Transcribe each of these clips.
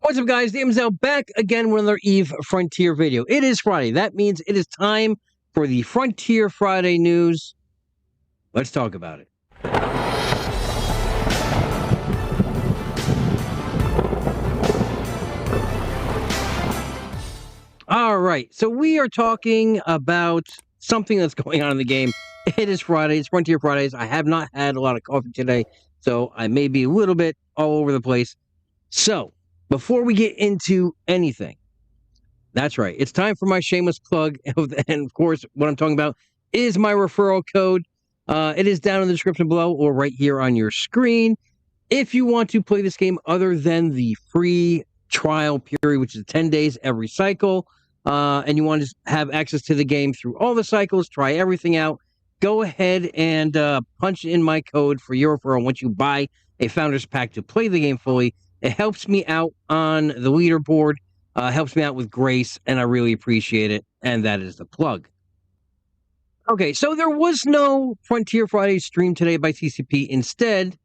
What's up, guys? Daemonxel back again with another EVE Frontier video. It is Friday. That means it is time for the Frontier Friday news. Let's talk about it. All right, so we are talking about something that's going on in the game. It is Friday. It's Frontier Fridays. I have not had a lot of coffee today, so I may be a little bit all over the place. So, before we get into anything, that's right, it's time for my shameless plug. And of course, what I'm talking about is my referral code. It is down in the description below or right here on your screen. If you want to play this game other than the free trial period, which is 10 days every cycle, and you want to have access to the game through all the cycles, try everything out, go ahead and punch in my code for your referral once you buy a Founders Pack to play the game fully. It helps me out on the leaderboard, helps me out with grace, and I really appreciate it, and that is the plug. Okay, so there was no Frontier Friday stream today by TCP. Instead,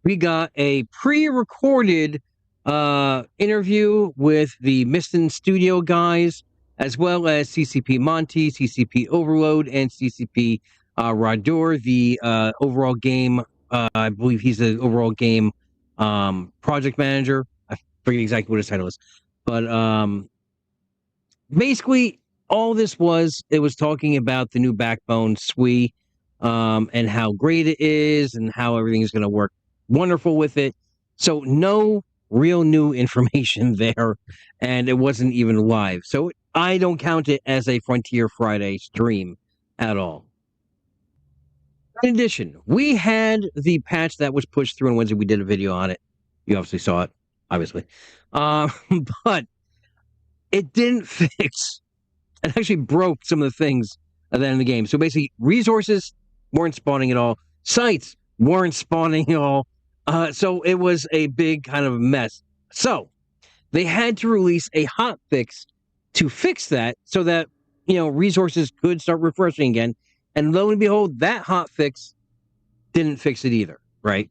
we got a pre-recorded interview with the Miston Studio guys, as well as CCP Monty, CCP Overload, and CCP Radur, the overall game. I believe he's the overall game project manager. I forget exactly what his title is, but basically all this was, it was talking about the new backbone SWE, and how great it is and how everything is going to work wonderful with it. So no real new information there, and it wasn't even live, so I don't count it as a Frontier Friday stream at all. In addition, we had the patch that was pushed through on Wednesday. We did a video on it. You obviously saw it, obviously. But it didn't fix. It actually broke some of the things at the end of the game. So basically, resources weren't spawning at all. Sites weren't spawning at all. So it was a big kind of mess. So they had to release a hotfix to fix that so that, you know, resources could start refreshing again. And lo and behold, that hotfix didn't fix it either, right?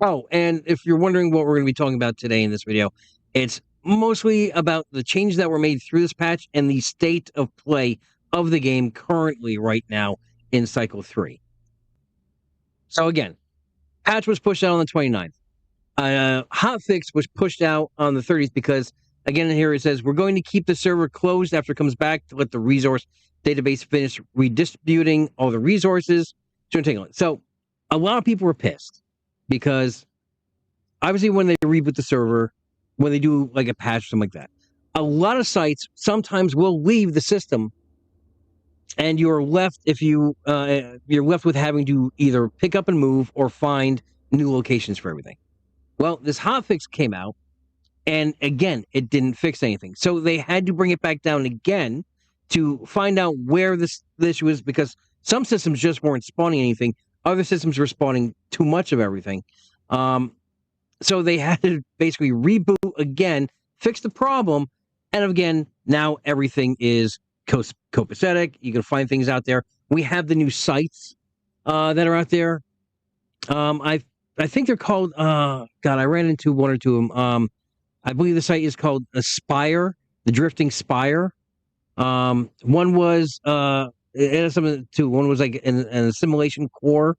Oh, and if you're wondering what we're going to be talking about today in this video, it's mostly about the changes that were made through this patch and the state of play of the game currently right now in Cycle 3. So again, patch was pushed out on the 29th. Hotfix was pushed out on the 30th because, again, here it says, we're going to keep the server closed after it comes back to let the resource database finish redistributing all the resources. So a lot of people were pissed because obviously when they reboot the server, when they do like a patch or something like that, a lot of sites sometimes will leave the system, and you're left, if you're left with having to either pick up and move or find new locations for everything. Well, this hotfix came out, and again, it didn't fix anything. So they had to bring it back down again to find out where the issue is, because some systems just weren't spawning anything. Other systems were spawning too much of everything. So they had to basically reboot again, fix the problem, and again, now everything is copacetic. You can find things out there. We have the new sites that are out there. I think they're called, God, I ran into one or two of them. I believe the site is called Aspire, the Drifting Spire. One was, it has something too. One was like an assimilation core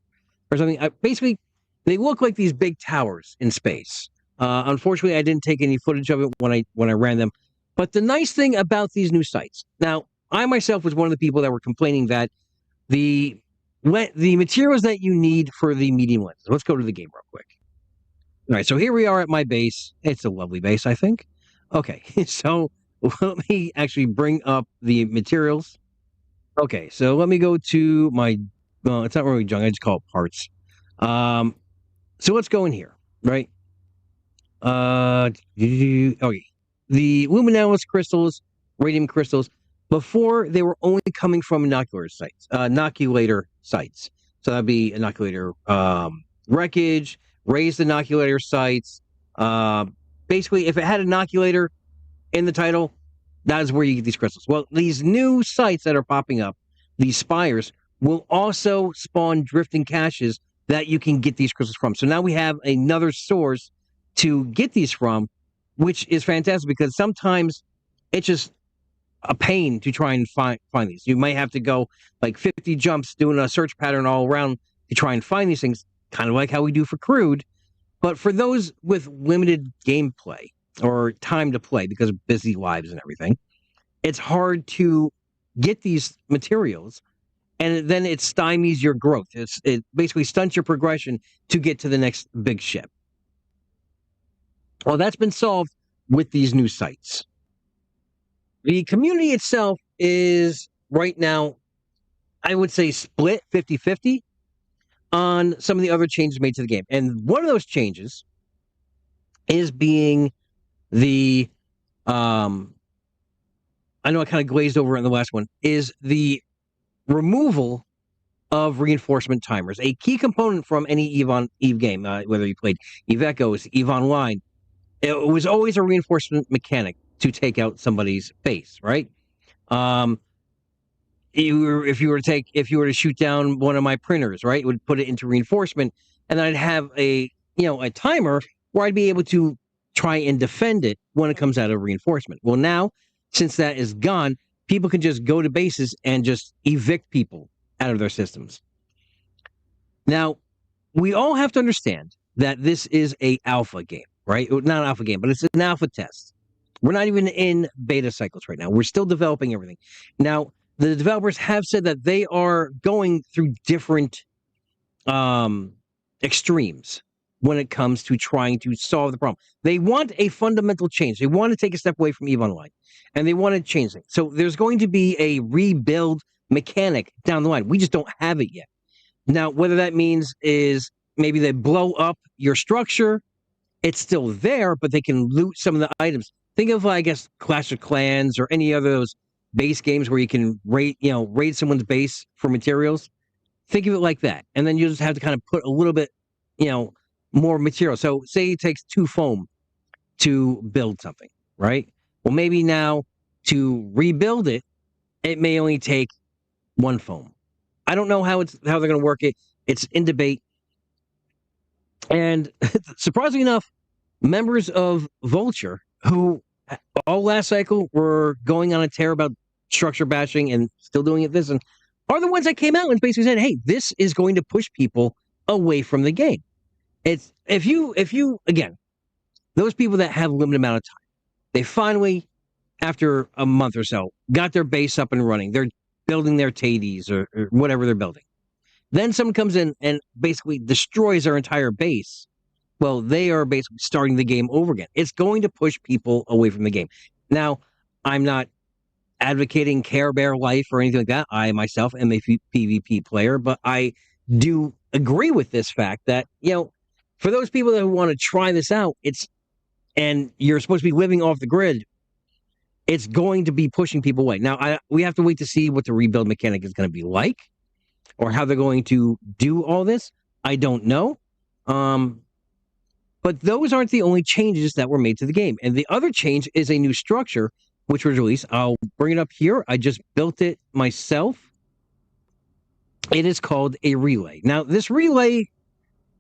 or something. Basically, they look like these big towers in space. Unfortunately, I didn't take any footage of it when I ran them. But the nice thing about these new sites, now, I myself was one of the people that were complaining that the materials that you need for the medium lenses. Let's go to the game real quick. All right, so here we are at my base. It's a lovely base, I think. Okay, so let me actually bring up the materials. Okay, so let me go to my, well, it's not really junk, I just call it parts. So let's go in here, right? Okay, the luminalis crystals, radium crystals, before they were only coming from inoculator sites. So that'd be inoculator wreckage, raised inoculator sites. Basically, if it had inoculator in the title, that is where you get these crystals. Well, these new sites that are popping up, these spires, will also spawn drifting caches that you can get these crystals from. So now we have another source to get these from which is fantastic because sometimes it's just a pain to try and find these. You might have to go like 50 jumps doing a search pattern all around to try and find these things, kind of like how we do for Crude. But for those with limited gameplay or time to play because of busy lives and everything, it's hard to get these materials, and then it stymies your growth. It basically stunts your progression to get to the next big ship. Well, that's been solved with these new sites. The community itself is right now, I would say, split 50-50 on some of the other changes made to the game. And one of those changes is being the I know I kind of glazed over in the last one, is the removal of reinforcement timers. A key component from any Eve game, whether you played Eve Echoes, Eve Online, it was always a reinforcement mechanic to take out somebody's base, right? If you were to shoot down one of my printers, right, it would put it into reinforcement, and I'd have a timer where I'd be able to try and defend it when it comes out of reinforcement. Well, now, since that is gone, people can just go to bases and just evict people out of their systems. Now, we all have to understand that this is a alpha game, right? Not an alpha game, but it's an alpha test. We're not even in beta cycles right now. We're still developing everything. Now, the developers have said that they are going through different extremes when it comes to trying to solve the problem. They want a fundamental change. They want to take a step away from EVE Online, and they want to change it. So there's going to be a rebuild mechanic down the line. We just don't have it yet. Now, whether that means is maybe they blow up your structure, it's still there, but they can loot some of the items. Think of, I guess, Clash of Clans or any other of those base games where you can raid someone's base for materials. Think of it like that. And then you just have to kind of put a little bit, more material. So say it takes 2 foam to build something, right? Well, maybe now to rebuild it, it may only take 1 foam. I don't know how they're going to work it. It's in debate. And surprisingly enough, members of Vulture, who all last cycle were going on a tear about structure bashing and still doing it this, and are the ones that came out and basically said, hey, this is going to push people away from the game. It's if you again, those people that have a limited amount of time, they finally, after a month or so, got their base up and running. They're building their Tades or whatever they're building. Then someone comes in and basically destroys their entire base. Well, they are basically starting the game over again. It's going to push people away from the game. Now, I'm not advocating Care Bear life or anything like that. I myself am a PvP player, but I do agree with this fact that, for those people that want to try this out, and you're supposed to be living off the grid, it's going to be pushing people away. Now, we have to wait to see what the rebuild mechanic is going to be like or how they're going to do all this. I don't know. But those aren't the only changes that were made to the game. And the other change is a new structure, which was released. I'll bring it up here. I just built it myself. It is called a relay. Now, this relay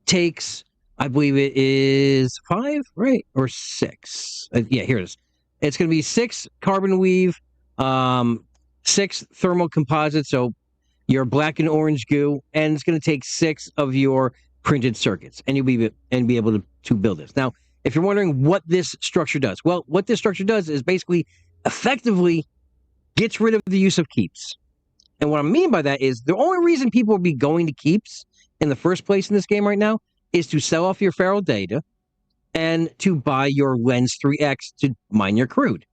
takes, I believe it is 5, right? Or 6. Yeah, here it is. It's going to be 6 carbon weave, 6 thermal composites, so your black and orange goo, and it's going to take 6 of your printed circuits, and you'll be able to build this. Now, if you're wondering what this structure does, well, what this structure does is basically effectively gets rid of the use of keeps. And what I mean by that is the only reason people will be going to keeps in the first place in this game right now is to sell off your feral data and to buy your Lens 3X to mine your crude.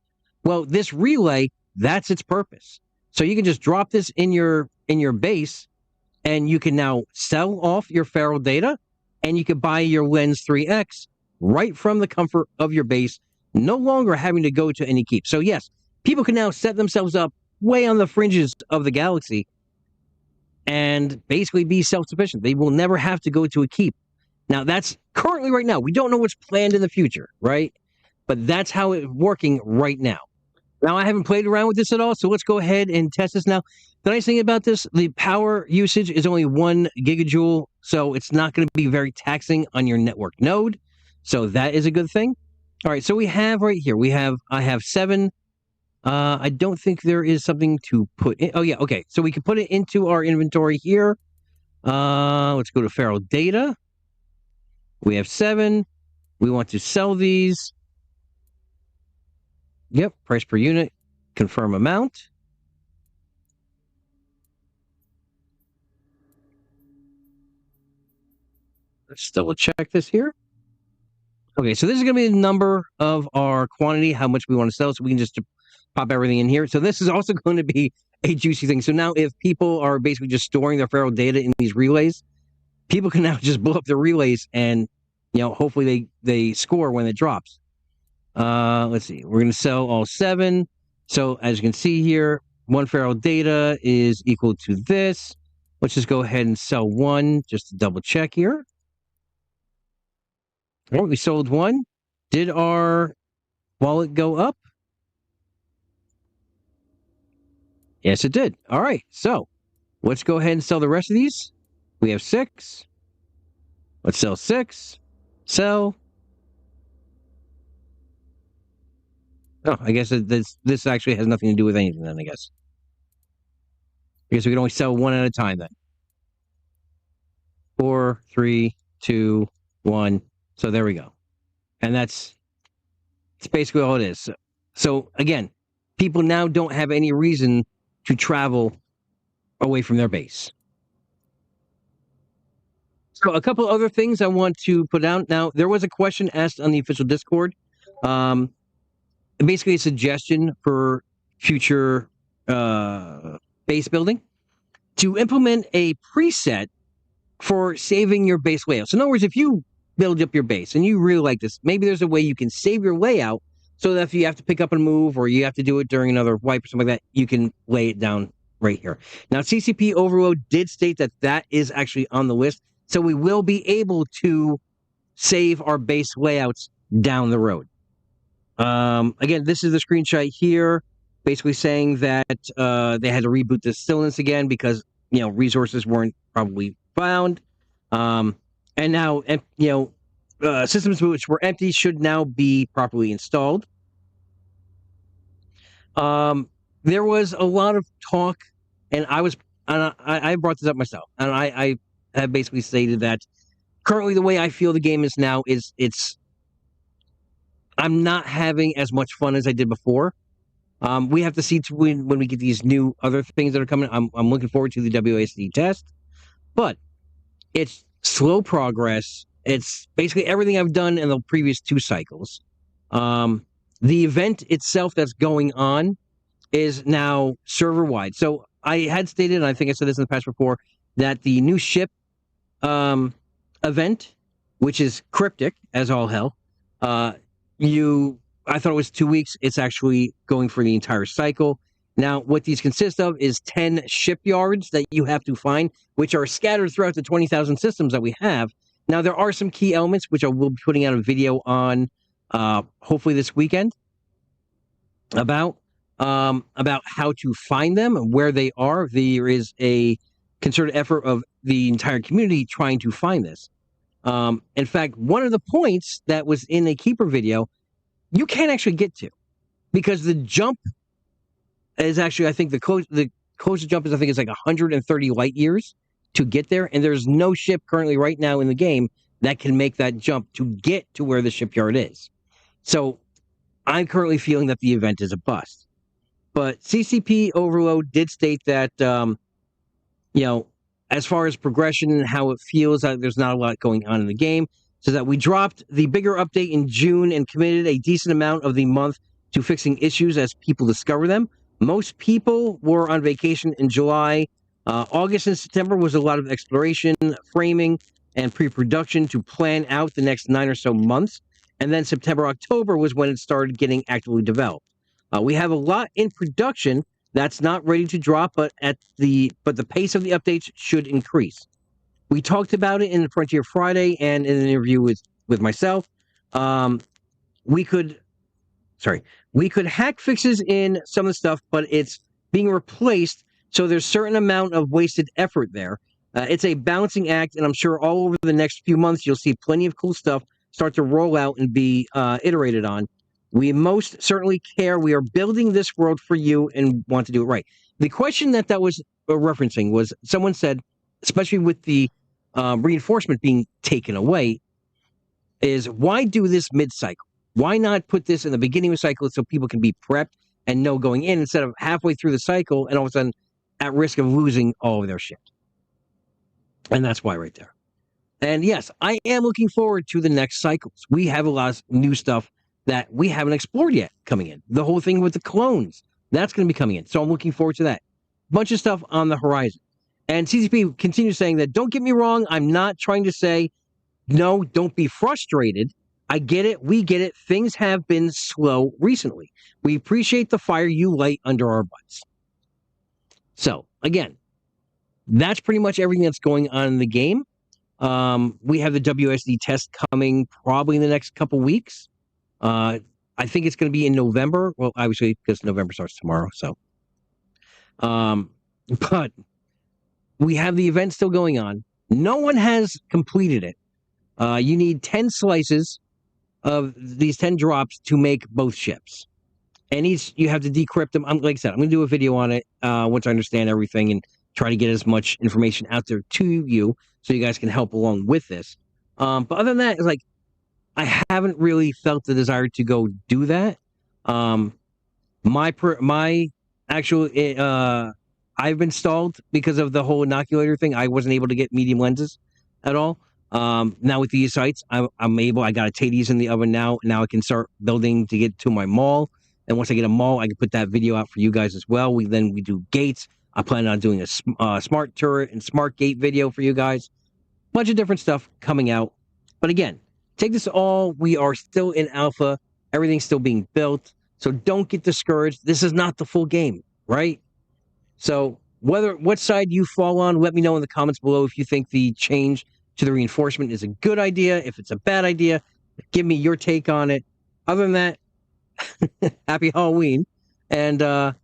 Well, this relay, that's its purpose. So you can just drop this in your base, and you can now sell off your feral data, and you can buy your Lens 3X right from the comfort of your base, no longer having to go to any keep. So yes, people can now set themselves up way on the fringes of the galaxy and basically be self-sufficient. They will never have to go to a keep. Now, that's currently right now. We don't know what's planned in the future, right? But that's how it's working right now. Now, I haven't played around with this at all, so let's go ahead and test this now. The nice thing about this, the power usage is only 1 gigajoule, so it's not going to be very taxing on your network node. So that is a good thing. All right, so we have right here, I have 7. I don't think there is something to put in. Oh, yeah, okay. So we can put it into our inventory here. Let's go to feral data. We have 7. We want to sell these. Yep, price per unit. Confirm amount. Let's double check this here. Okay, so this is going to be the number of our quantity, how much we want to sell, so we can just pop everything in here. So this is also going to be a juicy thing. So now if people are basically just storing their feral data in these relays, people can now just blow up their relays and, hopefully they score when it drops. Let's see. We're going to sell all 7. So as you can see here, 1 feral data is equal to this. Let's just go ahead and sell 1 just to double check here. All right, we sold 1. Did our wallet go up? Yes, it did. All right, so let's go ahead and sell the rest of these. We have 6. Let's sell 6. Sell. Oh, I guess this actually has nothing to do with anything then, I guess. I guess we can only sell 1 at a time then. 4, 3, 2, 1. So there we go. And that's basically all it is. So again, people now don't have any reason to travel away from their base. So a couple other things I want to put out. Now, there was a question asked on the official Discord. Basically a suggestion for future base building to implement a preset for saving your base layout. So in other words, if you build up your base and you really like this, maybe there's a way you can save your layout so that if you have to pick up and move or you have to do it during another wipe or something like that, you can lay it down right here. Now, CCP Overload did state that that is actually on the list. So we will be able to save our base layouts down the road. Again, this is the screenshot here, basically saying that they had to reboot the stillness again because, resources weren't probably found. And now, systems which were empty should now be properly installed. There was a lot of talk, and I brought this up myself, and I have basically stated that currently the way I feel the game is now is I'm not having as much fun as I did before. We have to see when we get these new other things that are coming. I'm looking forward to the WASD test, but it's slow progress. It's basically everything I've done in the previous 2 cycles. The event itself that's going on is now server-wide. So I had stated, and I think I said this in the past before, that the new ship event, which is cryptic as all hell, I thought it was 2 weeks. It's actually going for the entire cycle. Now, what these consist of is 10 shipyards that you have to find, which are scattered throughout the 20,000 systems that we have. Now, there are some key elements, which I will be putting out a video on hopefully this weekend about how to find them and where they are. There is a concerted effort of the entire community trying to find this. In fact, one of the points that was in a Keeper video, you can't actually get to because the jump is actually, I think the closest jump is, I think it's like 130 light years to get there. And there's no ship currently right now in the game that can make that jump to get to where the shipyard is. So I'm currently feeling that the event is a bust. But CCP Overload did state that, as far as progression and how it feels, there's not a lot going on in the game. So that we dropped the bigger update in June and committed a decent amount of the month to fixing issues as people discover them. Most people were on vacation in July. August and September was a lot of exploration, framing, and pre-production to plan out the next 9 or so months. And then September, October was when it started getting actively developed. We have a lot in production that's not ready to drop, but the pace of the updates should increase. We talked about it in the Frontier Friday and in an interview with myself. We could hack fixes in some of the stuff, but it's being replaced. So there's a certain amount of wasted effort there. It's a balancing act, and I'm sure all over the next few months you'll see plenty of cool stuff start to roll out and be iterated on. We most certainly care. We are building this world for you and want to do it right. The question that was referencing was someone said, especially with the reinforcement being taken away, is why do this mid-cycle? Why not put this in the beginning of the cycle so people can be prepped and know going in instead of halfway through the cycle and all of a sudden at risk of losing all of their shit? And that's why right there. And yes, I am looking forward to the next cycles. We have a lot of new stuff that we haven't explored yet coming in. The whole thing with the clones, that's going to be coming in. So I'm looking forward to that. Bunch of stuff on the horizon. And CCP continues saying that, don't get me wrong, I'm not trying to say, no, don't be frustrated. I get it. We get it. Things have been slow recently. We appreciate the fire you light under our butts. So, again, that's pretty much everything that's going on in the game. We have the WSD test coming probably in the next couple weeks. I think it's going to be in November. Well, obviously, because November starts tomorrow. So, but we have the event still going on. No one has completed it. You need 10 slices of these 10 drops to make both ships. And each, you have to decrypt them. Like I said, I'm going to do a video on it once I understand everything and try to get as much information out there to you so you guys can help along with this. But other than that, it's like, I haven't really felt the desire to go do that. My actual, I've been stalled because of the whole inoculator thing. I wasn't able to get medium lenses at all. Now with these sights, I'm able. I got a Tades in the oven now. Now I can start building to get to my mall. And once I get a mall, I can put that video out for you guys as well. We do gates. I plan on doing a smart turret and smart gate video for you guys. Bunch of different stuff coming out. But again, take this all. We are still in alpha. Everything's still being built. So don't get discouraged. This is not the full game, right? So what side you fall on, let me know in the comments below if you think the change to the reinforcement is a good idea. If it's a bad idea, give me your take on it. Other than that, happy Halloween, and have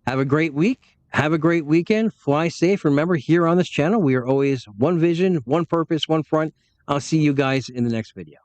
a great week. Have a great weekend. Fly safe. Remember, here on this channel, we are always one vision, one purpose, one front. I'll see you guys in the next video.